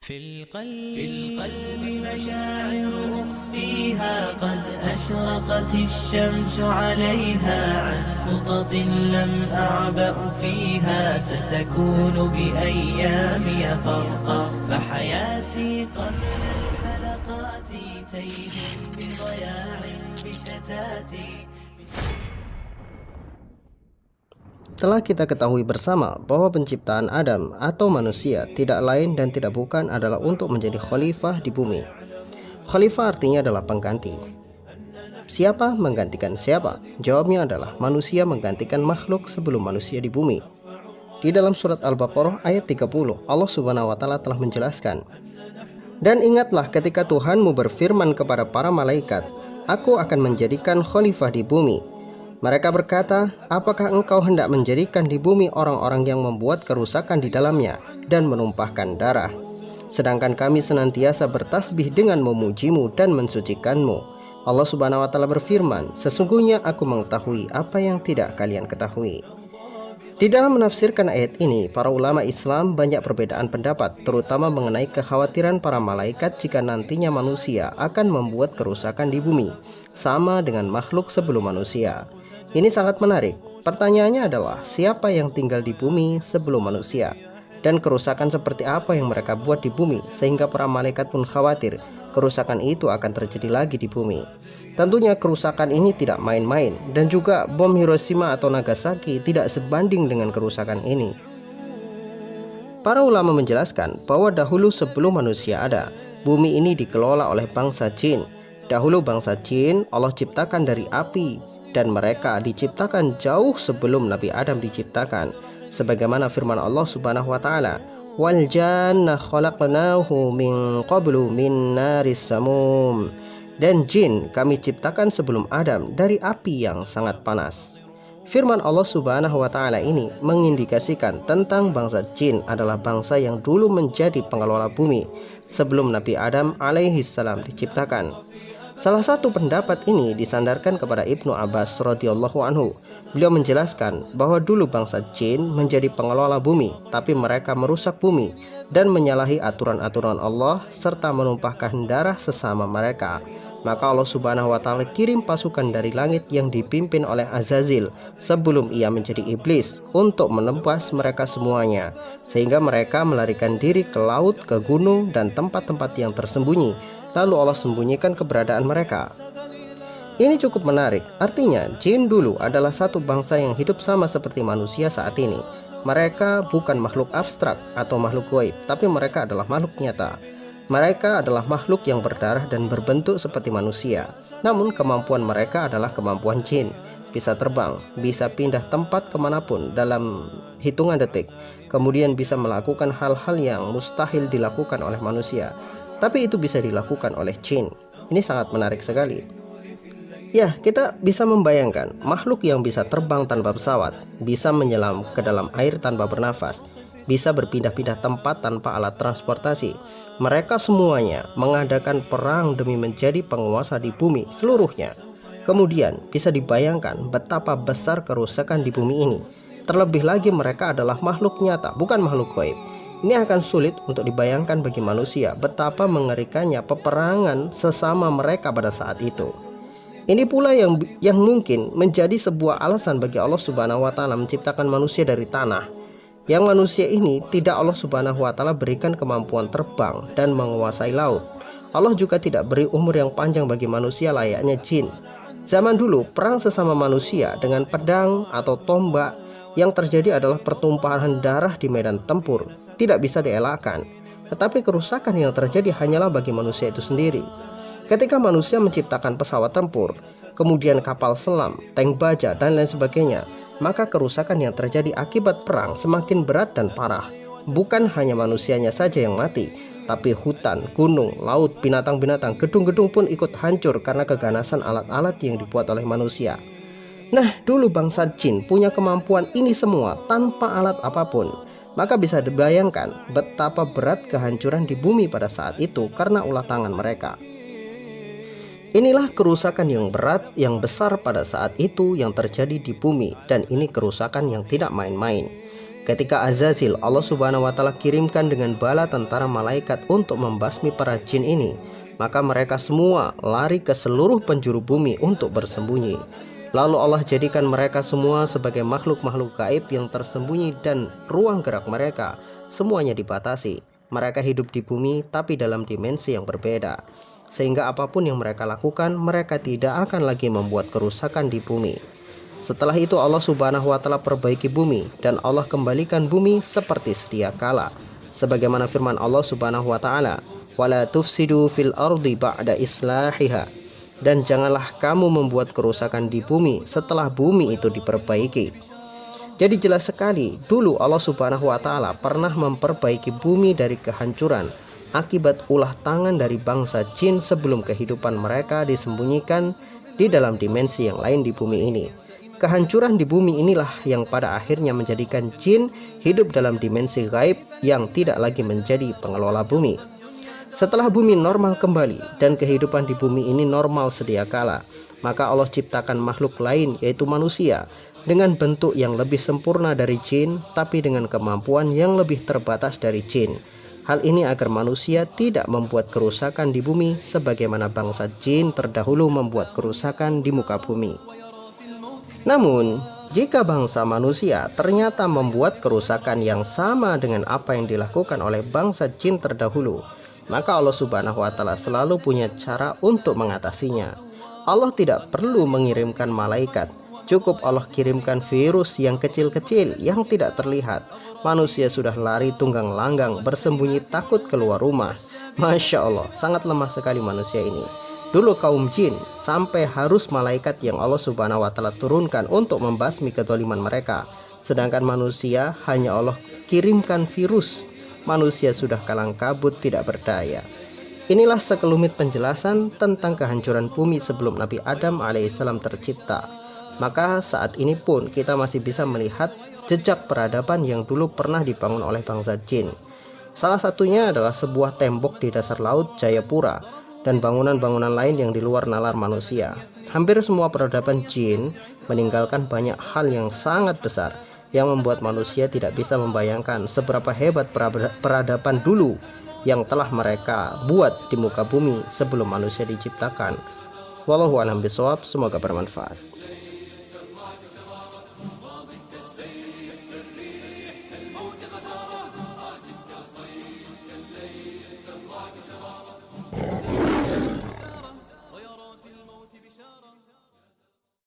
في القلب مشاعر أخفيها قد أشرقت الشمس عليها عن خطط لم أعبأ فيها ستكون بأيامي فرقا فحياتي قبل الحلقات تيه بضياع بشتاتي. Telah kita ketahui bersama bahwa penciptaan Adam atau manusia tidak lain dan tidak bukan adalah untuk menjadi khalifah di bumi. Khalifah artinya adalah pengganti. Siapa menggantikan siapa? Jawabnya adalah manusia menggantikan makhluk sebelum manusia di bumi. Di dalam surat Al-Baqarah ayat 30, Allah Subhanahu wa taala telah menjelaskan, "Dan ingatlah ketika Tuhanmu berfirman kepada para malaikat, Aku akan menjadikan khalifah di bumi. Mereka berkata, apakah engkau hendak menjadikan di bumi orang-orang yang membuat kerusakan di dalamnya dan menumpahkan darah? Sedangkan kami senantiasa bertasbih dengan memujimu dan mensucikanmu." Allah Subhanahu wa taala berfirman, "Sesungguhnya aku mengetahui apa yang tidak kalian ketahui." Di dalam menafsirkan ayat ini, para ulama Islam banyak perbedaan pendapat, terutama mengenai kekhawatiran para malaikat jika nantinya manusia akan membuat kerusakan di bumi, sama dengan makhluk sebelum manusia. Ini sangat menarik. Pertanyaannya adalah, siapa yang tinggal di bumi sebelum manusia? Dan kerusakan seperti apa yang mereka buat di bumi sehingga para malaikat pun khawatir kerusakan itu akan terjadi lagi di bumi. Tentunya kerusakan ini tidak main-main, dan juga bom Hiroshima atau Nagasaki tidak sebanding dengan kerusakan ini. Para ulama menjelaskan bahwa dahulu sebelum manusia ada, bumi ini dikelola oleh bangsa jin. Dahulu bangsa jin Allah ciptakan dari api, dan mereka diciptakan jauh sebelum Nabi Adam diciptakan. Sebagaimana firman Allah Subhanahu wa taala, "Wal janna khalaqnahu min qablu min naris samum." Dan jin kami ciptakan sebelum Adam dari api yang sangat panas. Firman Allah Subhanahu wa taala ini mengindikasikan tentang bangsa jin adalah bangsa yang dulu menjadi pengelola bumi sebelum Nabi Adam alaihi salam diciptakan. Salah satu pendapat ini disandarkan kepada Ibnu Abbas radhiyallahu anhu. Beliau menjelaskan bahwa dulu bangsa jin menjadi pengelola bumi, tapi mereka merusak bumi dan menyalahi aturan-aturan Allah serta menumpahkan darah sesama mereka. Maka Allah Subhanahu wa taala kirim pasukan dari langit yang dipimpin oleh Azazil sebelum ia menjadi iblis untuk menebas mereka semuanya, sehingga mereka melarikan diri ke laut, ke gunung, dan tempat-tempat yang tersembunyi. Lalu Allah sembunyikan keberadaan mereka. Ini cukup menarik. Artinya jin dulu adalah satu bangsa yang hidup sama seperti manusia saat ini. Mereka bukan makhluk abstrak atau makhluk gaib, tapi mereka adalah makhluk nyata. Mereka adalah makhluk yang berdarah dan berbentuk seperti manusia. Namun kemampuan mereka adalah kemampuan jin. Bisa terbang, bisa pindah tempat kemanapun dalam hitungan detik. Kemudian bisa melakukan hal-hal yang mustahil dilakukan oleh manusia, tapi itu bisa dilakukan oleh jin. Ini sangat menarik sekali. Ya, kita bisa membayangkan makhluk yang bisa terbang tanpa pesawat, bisa menyelam ke dalam air tanpa bernafas, bisa berpindah-pindah tempat tanpa alat transportasi. Mereka semuanya mengadakan perang demi menjadi penguasa di bumi seluruhnya. Kemudian bisa dibayangkan betapa besar kerusakan di bumi ini. Terlebih lagi mereka adalah makhluk nyata, bukan makhluk gaib. Ini akan sulit untuk dibayangkan bagi manusia betapa mengerikannya peperangan sesama mereka pada saat itu. Ini pula yang mungkin menjadi sebuah alasan bagi Allah Subhanahu wa taala menciptakan manusia dari tanah. Yang manusia ini tidak Allah Subhanahu wa taala berikan kemampuan terbang dan menguasai laut. Allah juga tidak beri umur yang panjang bagi manusia layaknya jin. Zaman dulu perang sesama manusia dengan pedang atau tombak, yang terjadi adalah pertumpahan darah di medan tempur, tidak bisa dielakkan. Tetapi kerusakan yang terjadi hanyalah bagi manusia itu sendiri. Ketika manusia menciptakan pesawat tempur, kemudian kapal selam, tank baja, dan lain sebagainya, maka kerusakan yang terjadi akibat perang semakin berat dan parah. Bukan hanya manusianya saja yang mati, tapi hutan, gunung, laut, binatang-binatang, gedung-gedung pun ikut hancur karena keganasan alat-alat yang dibuat oleh manusia. Nah, dulu bangsa jin punya kemampuan ini semua tanpa alat apapun. Maka bisa dibayangkan betapa berat kehancuran di bumi pada saat itu karena ulah tangan mereka. Inilah kerusakan yang berat, yang besar pada saat itu yang terjadi di bumi, dan ini kerusakan yang tidak main-main. Ketika Azazil Allah subhanahu wa ta'ala kirimkan dengan bala tentara malaikat untuk membasmi para jin ini, maka mereka semua lari ke seluruh penjuru bumi untuk bersembunyi. Lalu Allah jadikan mereka semua sebagai makhluk-makhluk gaib yang tersembunyi, dan ruang gerak mereka semuanya dibatasi. Mereka hidup di bumi tapi dalam dimensi yang berbeda, sehingga apapun yang mereka lakukan, mereka tidak akan lagi membuat kerusakan di bumi. Setelah itu Allah subhanahu wa ta'ala perbaiki bumi, dan Allah kembalikan bumi seperti sedia kala, sebagaimana firman Allah subhanahu wa ta'ala, wala tufsidu fil ardi ba'da islahiha, dan janganlah kamu membuat kerusakan di bumi setelah bumi itu diperbaiki. Jadi jelas sekali, dulu Allah subhanahu wa ta'ala pernah memperbaiki bumi dari kehancuran akibat ulah tangan dari bangsa jin sebelum kehidupan mereka disembunyikan di dalam dimensi yang lain di bumi ini. Kehancuran di bumi inilah yang pada akhirnya menjadikan jin hidup dalam dimensi gaib yang tidak lagi menjadi pengelola bumi. Setelah bumi normal kembali dan kehidupan di bumi ini normal sedia kala, maka Allah ciptakan makhluk lain, yaitu manusia, dengan bentuk yang lebih sempurna dari jin, tapi dengan kemampuan yang lebih terbatas dari jin. Hal ini agar manusia tidak membuat kerusakan di bumi sebagaimana bangsa jin terdahulu membuat kerusakan di muka bumi. Namun, jika bangsa manusia ternyata membuat kerusakan yang sama dengan apa yang dilakukan oleh bangsa jin terdahulu, maka Allah subhanahu wa ta'ala selalu punya cara untuk mengatasinya. Allah tidak perlu mengirimkan malaikat, cukup Allah kirimkan virus yang kecil-kecil yang tidak terlihat. Manusia sudah lari tunggang langgang, bersembunyi takut keluar rumah. Masya Allah, sangat lemah sekali manusia ini. Dulu kaum jin sampai harus malaikat yang Allah subhanahu wa ta'ala turunkan untuk membasmi kezaliman mereka. Sedangkan manusia hanya Allah kirimkan virus. Manusia sudah kalang kabut, tidak berdaya. Inilah sekelumit penjelasan tentang kehancuran bumi sebelum Nabi Adam alaihissalam tercipta. Maka saat ini pun kita masih bisa melihat jejak peradaban yang dulu pernah dibangun oleh bangsa jin. Salah satunya adalah sebuah tembok di dasar laut Jayapura, dan bangunan-bangunan lain yang di luar nalar manusia. Hampir semua peradaban jin meninggalkan banyak hal yang sangat besar yang membuat manusia tidak bisa membayangkan seberapa hebat peradaban dulu yang telah mereka buat di muka bumi sebelum manusia diciptakan. Wallahu a'lam bishawab, semoga bermanfaat.